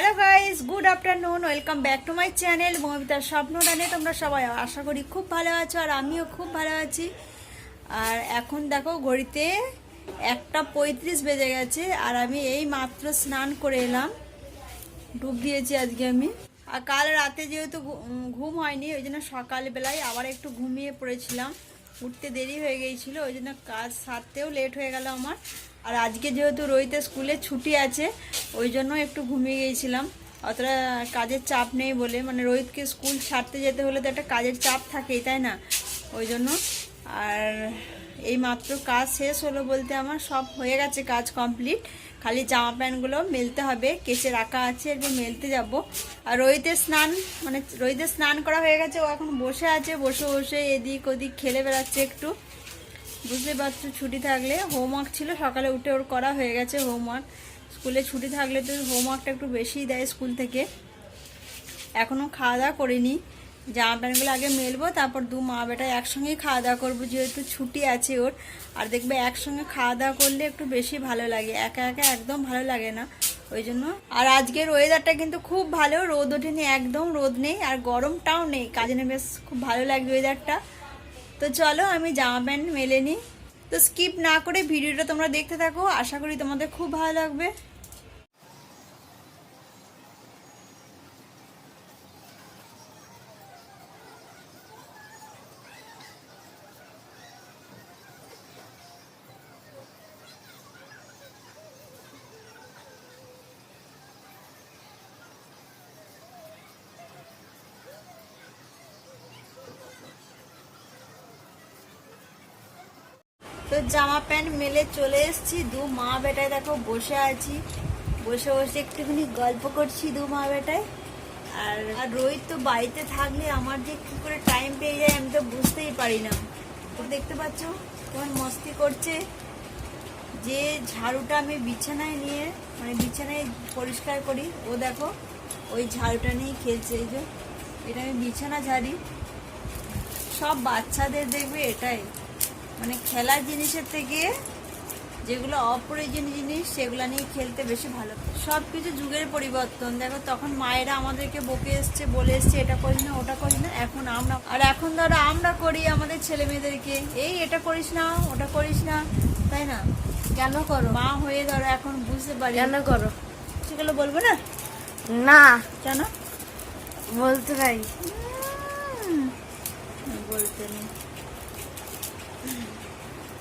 Hello guys, good afternoon, welcome back to my channel মৌমিতার স্বপ্নদানে। তোমরা সবাই আশা করি খুব ভালো আছো, আর আমিও খুব ভালো আছি। আর এখন দেখো ঘড়িতে 1:35 বেজে গেছে, আর আমি এই মাত্র স্নান করে এলাম। ডুব দিয়েছি আজকে আমি। আর কাল রাতে যেহেতু ঘুম হয়নি, ওই জন্য সকালবেলায় আবার একটু ঘুমিয়ে পড়েছিলাম। উঠতে দেরি হয়ে গিয়েছিল, ওই জন্য কাজ সারতেও লেট হয়ে গেল আমার। আর আজকে যেহেতু রোহিতের স্কুলে ছুটি আছে, ওই জন্য একটু ঘুমিয়ে গিয়েছিলাম। অতটা কাজের চাপ নেই বলে, মানে রোহিতকে স্কুল ছাড়তে যেতে হলে তো একটা কাজের চাপ থাকেই, তাই না? ওই জন্য। আর এই মাত্র কাজ শেষ হলো বলতে আমার সব হয়ে গেছে, কাজ কমপ্লিট। খালি জামা প্যান্টগুলো মেলতে হবে, কেচে রাখা আছে, এরপর মেলতে যাব। আর রোহিতের স্নান করা হয়ে গেছে, ও এখন বসে আছে, বসে বসে এদিক ওদিক খেলে বেড়াচ্ছে একটু। বুঝতে পারছো, ছুটি থাকলে হোমওয়ার্ক ছিল, সকালে উঠে ওর করা হয়ে গেছে হোমওয়ার্ক। স্কুলে ছুটি থাকলে তো হোমওয়ার্কটা একটু বেশিই দেয় স্কুল থেকে। এখনও খাওয়া দাওয়া করিনি, জামা প্যান্টগুলো আগে মেলবো, তারপর দু মা বেটা একসঙ্গেই খাওয়া দাওয়া করবো, যেহেতু ছুটি আছে ওর। আর দেখবে একসঙ্গে খাওয়া দাওয়া করলে একটু বেশি ভালো লাগে, একা একা একদম ভালো লাগে না, ওই জন্য। আর আজকের ওয়েদারটা কিন্তু খুব ভালো, রোদ ওঠেনি, একদম রোদ নেই, আর গরমটাও নেই, কাজে বেশ খুব ভালো লাগবে ওয়েদারটা। তো চলো আমি জামা প্যান্ট মেলে নিই। তো স্কিপ না করে ভিডিওটা তোমরা দেখতে থাকো, আশা করি তোমাদের খুব ভালো লাগবে। তো জামা প্যান্ট মেলে চলে এসেছি, দু মা বেটায় দেখো বসে আছি, বসে বসে একটুখানি গল্প করছি দু মা বেটায়। আর রোহিত তো বাড়িতে থাকলে আমার যে কি করে টাইম পেয়ে যায় আমি তো বুঝতেই পারি না। তো দেখতে পাচ্ছ কেমন মস্তি করছে। যে ঝাড়ুটা আমি বিছানায় নিয়ে, মানে বিছানায় পরিষ্কার করি, ও দেখো ওই ঝাড়ুটা নিয়েই খেলছে। এই যে এটা আমি বিছানা ঝাড়ি। সব বাচ্চাদের দেখবে এটাই, মানে খেলার জিনিসের থেকে যেগুলো অপ্রয়োজনীয় জিনিস সেগুলো নিয়ে খেলতে বেশি ভালো। সব কিছু যুগের পরিবর্তন। দেখো তখন মায়েরা আমাদেরকে বকে এসছে, বলে এসছে এটা করিস না ওটা করিস না, এখন আমরা, আর এখন ধরো আমরা করি আমাদের ছেলে মেয়েদেরকে, এই এটা করিস না ওটা করিস না, তাই না? কেন করো? মা হয়ে ধরো এখন বুঝতে পারি কেন করো। সেগুলো বলবো না, না কেন বলতে নাই, বলতে নেই।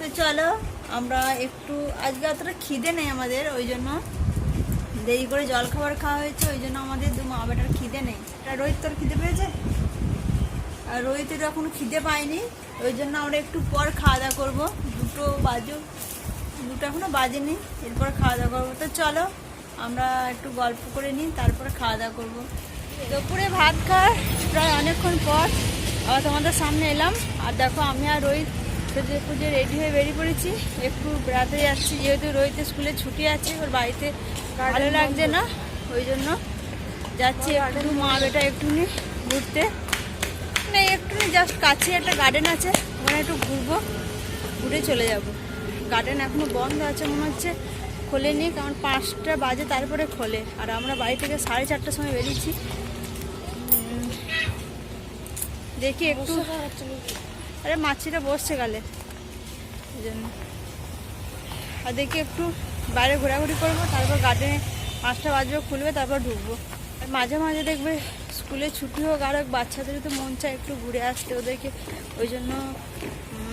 তো চলো আমরা একটু, আজকে অতটা খিদে নেই আমাদের, ওই জন্য দেরি করে জল খাবার খাওয়া হয়েছে, ওই জন্য আমাদের দু মা বেটার খিদে নেই। রোহিত তোর খিদে পেয়েছে? আর রোহিতের এখনো খিদে পায়নি, ওই জন্য আমরা একটু পর খাওয়া দাওয়া করবো। দুটো এখনো বাজেনি, এরপর খাওয়া দাওয়া করবো। তো চলো আমরা একটু গল্প করে নিই, তারপরে খাওয়া দাওয়া করবো। দুপুরে ভাত খাওয়ার প্রায় অনেকক্ষণ পর আবার তোমাদের সামনে এলাম। আর দেখো আমি আর রোহিত পুজো রেডি হয়ে বেরিয়ে পড়েছি, একটু বেড়াতে যাচ্ছি, যেহেতু রোহিতের স্কুলে ছুটি আছে, ওর বাড়িতে ভালো লাগছে না, ওই জন্য যাচ্ছি একটু মা বেটা একটুখানি ঘুরতে। মানে একটুখানি জাস্ট কাছে একটা গার্ডেন আছে, ওখানে একটু ঘুরবো, ঘুরে চলে যাব। গার্ডেন এখনো বন্ধ আছে মনে হচ্ছে, খোলেনি, কারণ 5টা বাজে তারপরে খোলে। আর আমরা বাড়ি থেকে 4:30টার সময় বেরিয়েছি। দেখি একটু, আরে মাছিটা বসছে গালে, এই জন্য। আর দেখি একটু বাইরে ঘোরাঘুরি করবো, তারপর গার্ডেনে 5টা বাজবে, খুলবে, তারপর ঢুকবো। আর মাঝে মাঝে দেখবে স্কুলে ছুটি হোক, আর বাচ্চাদের তো মন চায় একটু ঘুরে আসতে ওদেরকে, ওই জন্য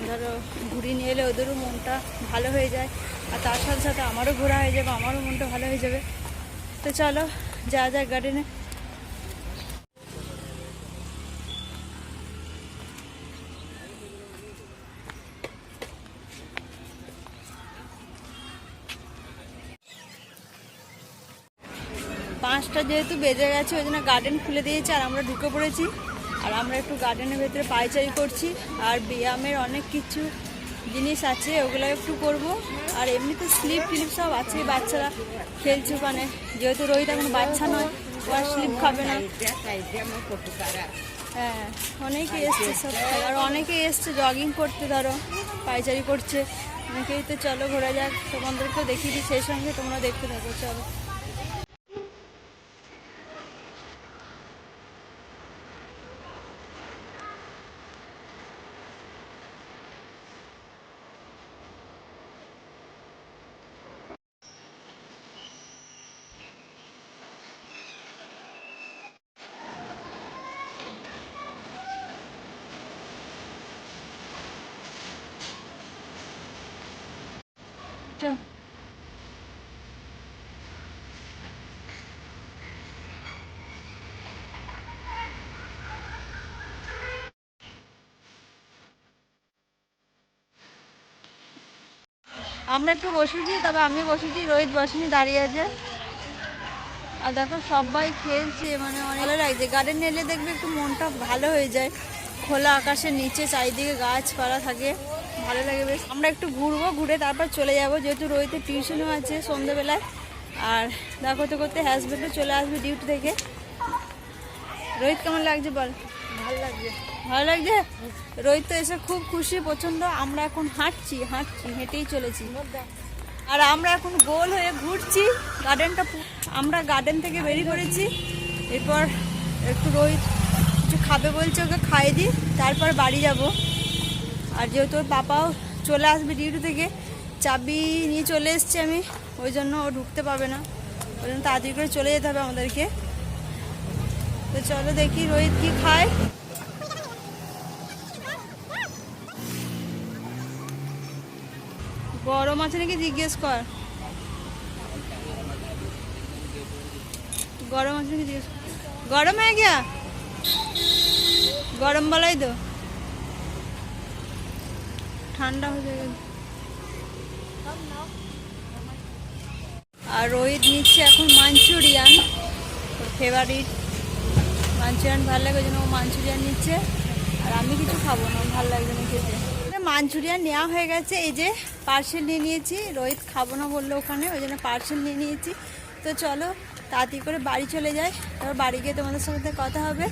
ধরো ঘুরিয়ে নিয়ে এলে ওদেরও মনটা ভালো হয়ে যায়, আর তার সাথে সাথে আমারও ঘোরা হয়ে যাবে, আমারও মনটা ভালো হয়ে যাবে। তো চলো যা যায় গার্ডেনে। 5টা যেহেতু বেজে গেছে, ওই জন্য গার্ডেন খুলে দিয়েছে, আর আমরা ঢুকে পড়েছি। আর আমরা একটু গার্ডেনের ভেতরে পায়চারি করছি, আর ব্যায়ামের অনেক কিছু জিনিস আছে, ওগুলো একটু করব। আর এমনিতে স্লিপ টিলিপ সব আছে, বাচ্চারা খেলছে ওখানে, যেহেতু রোহিত এখন বাচ্চা নয়, ও আর স্লিপ খাবে না। হ্যাঁ, অনেকেই এসছে সব, আর অনেকেই এসছে জগিং করতে, ধরো পায়চারি করছে অনেকেই। তো চলো ঘোরা যাক, তোমাদেরকেও দেখিয়ে দিই, সেই সঙ্গে তোমরা দেখতে থাকো, চলো। আমরা একটু বসেছি, তবে আমি বসেছি, রোহিত বসেনি, দাঁড়িয়ে আছে। আর দেখো সবাই খেলছে, মানে অনেক ভালো লাগছে। গার্ডেনে এলে দেখবে একটু মনটা ভালো হয়ে যায়, খোলা আকাশের নিচে চারিদিকে গাছপালা থাকে, ভালো লাগে বেশ। আমরা একটু ঘুরবো, ঘুরে তারপর চলে যাব, যেহেতু রোহিতের টিউশনও আছে সন্ধ্যেবেলায়। আর দেখো করতে করতে হাজব্যান্ডও চলে আসবে ডিউটি থেকে। রোহিত কেমন লাগছে বল? ভালো লাগছে। ভালো লাগছে। রোহিত তো এসে খুব খুশি প্রচণ্ড। আমরা এখন হাঁটছি, হেঁটেই চলেছি। আর আমরা এখন গোল হয়ে ঘুরছি গার্ডেনটা। আমরা গার্ডেন থেকে বেরিয়ে পড়েছি। এরপর একটু রোহিত কিছু খাবে বলছে, ওকে খাইয়ে দিই, তারপর বাড়ি যাব। আর যেহেতু ওর পাপাও চলে আসবে ডিউটি থেকে, চাবি নিয়ে চলে এসছি আমি, ওই জন্য ও ঢুকতে পাবে না, ওই জন্য তাড়াতাড়ি করে চলে যেতে হবে আমাদেরকে। তো চলো দেখি রোহিত কি খায়। গরম আছে নাকি জিজ্ঞেস কর, গরম আছে নাকি জিজ্ঞেস কর। গরম হয়ে গিয়া, গরম বলাই তো, ঠান্ডা হয়ে যাবে। আর রোহিত নিচ্ছে এখন মাঞ্চুরিয়ান, ওর ফেভারিট মাঞ্চুরিয়ান, ভালো লাগে, ওই জন্য ও মাঞ্চুরিয়ান নিচ্ছে। আর আমি কিছু খাবো না, ভালো লাগবে না খেতে। মাঞ্চুরিয়ান নেওয়া হয়ে গেছে, এই যে পার্সেল নিয়ে নিয়েছি। রোহিত খাবো না বললো ওখানে, ওই জন্য পার্সেল নিয়ে নিয়েছি। তো চলো তাড়াতাড়ি করে বাড়ি চলে যাই, তারপর বাড়ি গিয়ে তোমাদের সাথে কথা হবে।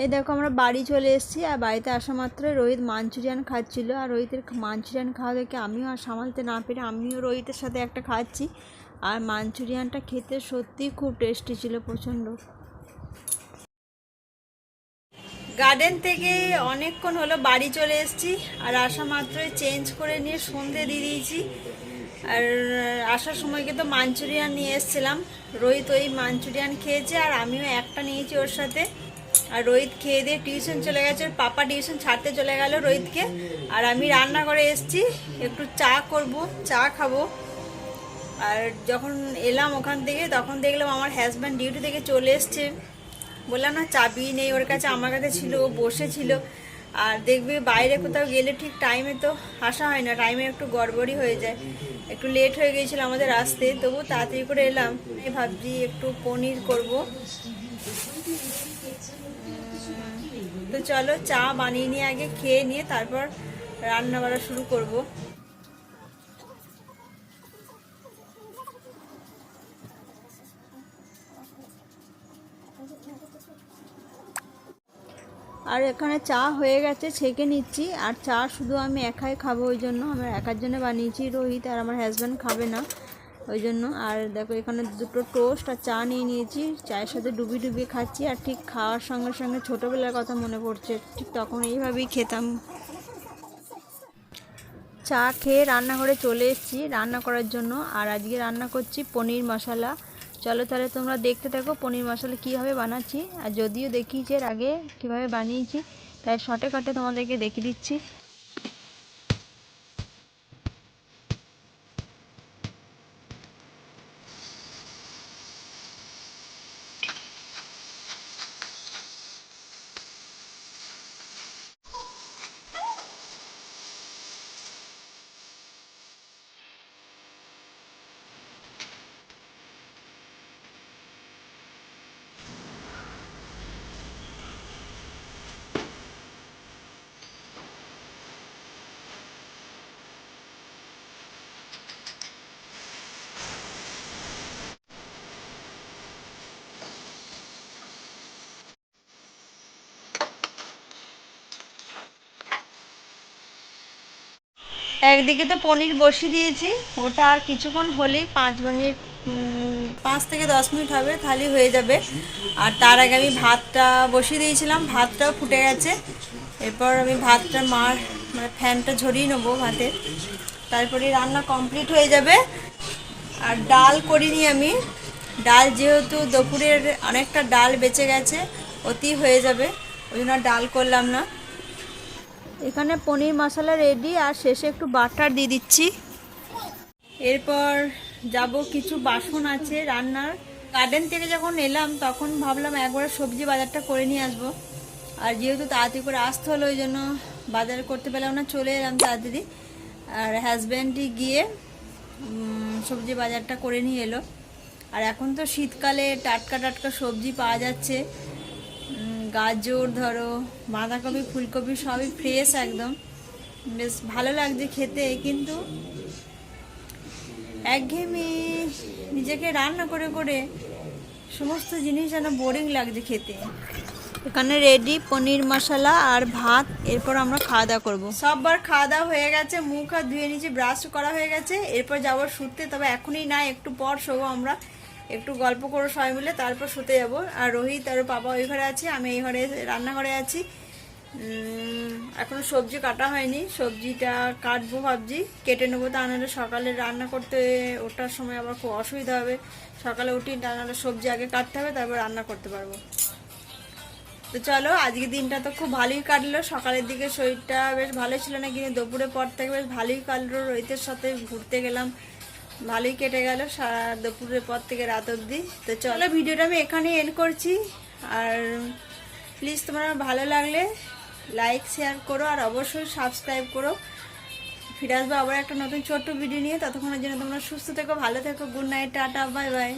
এই দেখো আমরা বাড়ি চলে এসেছি। আর বাড়িতে আসা মাত্রই রোহিত মাঞ্চুরিয়ান খাচ্ছিলো। আর রোহিতের মাঞ্চুরিয়ান খাওয়া দেখে আমিও আর সামালতে না পেরে আমিও রোহিতের সাথে একটা খাচ্ছি। আর মাঞ্চুরিয়ানটা খেতে সত্যিই খুব টেস্টি ছিল, প্রচণ্ড। গার্ডেন থেকে অনেকক্ষণ হলো বাড়ি চলে এসেছি। আর আসা মাত্রই চেঞ্জ করে নিয়ে সন্ধে দিয়ে দিয়েছি। আর আসার সময়কে তো মাঞ্চুরিয়ান নিয়ে এসেছিলাম, রোহিত ওই মাঞ্চুরিয়ান খেয়েছে, আর আমিও একটা নিয়েছি ওর সাথে। আর রোহিত খেয়ে দিয়ে টিউশন চলে গেছে, ওর পাপা টিউশন ছাড়তে চলে গেল রোহিতকে। আর আমি রান্না করে এসেছি, একটু চা করব, চা খাবো। আর যখন এলাম ওখান থেকে, তখন দেখলাম আমার হাজব্যান্ড ডিউটি থেকে চলে এসছে। বললাম না চাবি নেই ওর কাছে, আমার কাছে ছিল, ও বসেছিল। আর দেখবে বাইরে কোথাও গেলে ঠিক টাইমে তো আসা হয় না, টাইমে একটু গড়বড়ি হয়ে যায়। একটু লেট হয়ে গিয়েছিল আমাদের আসতে, তবু তাড়াতাড়ি করে এলাম। আমি ভাবছি একটু পনির করব। তো চলো চা বানিয়ে নিয়ে আগে খেয়ে নিয়ে তারপর রান্না বাড়া শুরু করব। আর এখানে চা হয়ে গেছে, ছেঁকে নিচ্ছি। আর চা শুধু আমি একাই খাবো, ওই জন্য আমার একার জন্য বানিয়েছি। রোহিত আর আমার হাজব্যান্ড খাবে না, ওই জন্য। আর দেখো এখানে দুটো টোস্ট আর চা নিয়ে নিয়েছি, চায়ের সাথে ডুবিয়ে ডুবিয়ে খাচ্ছি। আর ঠিক খাওয়ার সঙ্গে সঙ্গে ছোটোবেলার কথা মনে পড়ছে, ঠিক তখন এইভাবেই খেতাম। চা খেয়ে রান্নাঘরে চলে এসেছি রান্না করার জন্য। আর আজকে রান্না করছি পনির মশলা। চলো তাহলে তোমরা দেখতে থাকো পনির মশলা কীভাবে বানাচ্ছি। আর যদিও দেখিয়েছি এর আগে কীভাবে বানিয়েছি, তাই শর্টে কাটে তোমাদেরকে দেখিয়ে দিচ্ছি। একদিকে তো পনির বসিয়ে দিয়েছি, ওটা আর কিছুক্ষণ হলেই 5 মিনিট, 5 থেকে 10 মিনিট হবে, তাহলে হয়ে যাবে। আর তার আগে আমি ভাতটা বসিয়ে দিয়েছিলাম, ভাতটাও ফুটে গেছে। এরপর আমি ভাতটা মানে ফ্যানটা ঝরিয়ে নেবো ভাতের, তারপরে রান্না কমপ্লিট হয়ে যাবে। আর ডাল করিনি আমি, ডাল যেহেতু দুপুরের অনেকটা ডাল বেঁচে গেছে, অতি হয়ে যাবে, ওই জন্য ডাল করলাম না। এখানে পনির মশলা রেডি, আর শেষে একটু বাটার দিয়ে দিচ্ছি। এরপর যাব, কিছু বাসন আছে রান্নার। গার্ডেন থেকে যখন এলাম তখন ভাবলাম একবার সবজি বাজারটা করে নিয়ে আসবো। আর যেহেতু তাড়াতাড়ি করে আসতে হলো, ওই জন্য বাজার করতে পেলাম না, চলে এলাম তাড়াতাড়ি। আর হাজব্যান্ডই গিয়ে সবজি বাজারটা করে নিয়ে এলো। আর এখন তো শীতকালে টাটকা টাটকা সবজি পাওয়া যাচ্ছে, গাজর ধরো, বাঁধাকপি, ফুলকপি সবই ফ্রেশ একদম, বেশ ভালো লাগছে খেতে। কিন্তু একঘেয়েমি, নিজেকে রান্না করে করে সমস্ত জিনিস যেন বোরিং লাগছে খেতে। এখানে রেডি পনির মশলা আর ভাত, এরপর আমরা খাওয়া দাওয়া করবো। সববার খাওয়া দাওয়া হয়ে গেছে, মুখ হাত ধুয়ে নিয়েছি, ব্রাশ করা হয়ে গেছে, এরপর যাবো শুতে। তবে এখনই না, একটু পর শোবো আমরা, একটু গল্প করবো সবাই মিলে, তারপর শুতে যাব। আর রোহিত আর পাপা ওই ঘরে আছে, আমি এই ঘরে রান্নাঘরে আছি। এখনো সবজি কাটা হয়নি, সবজিটা কাটবো ভাবছি, কেটে নেবো, তা নাহলে সকালে রান্না করতে ওঠার সময় আবার খুব অসুবিধা হবে। সকালে উঠি, তা নাহলে সবজি আগে কাটতে হবে, তারপর রান্না করতে পারবো। তো চলো, আজকে দিনটা তো খুব ভালোই কাটলো। সকালের দিকে শরীরটা বেশ ভালোই ছিল না, কিন্তু দুপুরের পর থেকে বেশ ভালোই কাটলো। রোহিতের সাথে ঘুরতে গেলাম, ভালোই কেটে গেল সারা দুপুরের পর থেকে রাত অবধি। তো চলো, ভিডিওটা আমি এখানেই এন্ড করছি। আর প্লিজ তোমরা ভালো লাগলে লাইক শেয়ার করো, আর অবশ্যই সাবস্ক্রাইব করো। ফিরে আসবো আবার একটা নতুন ছোট্ট ভিডিও নিয়ে। ততক্ষণের জন্য তোমরা সুস্থ থেকো, ভালো থেকো। Good night, tata, bye bye.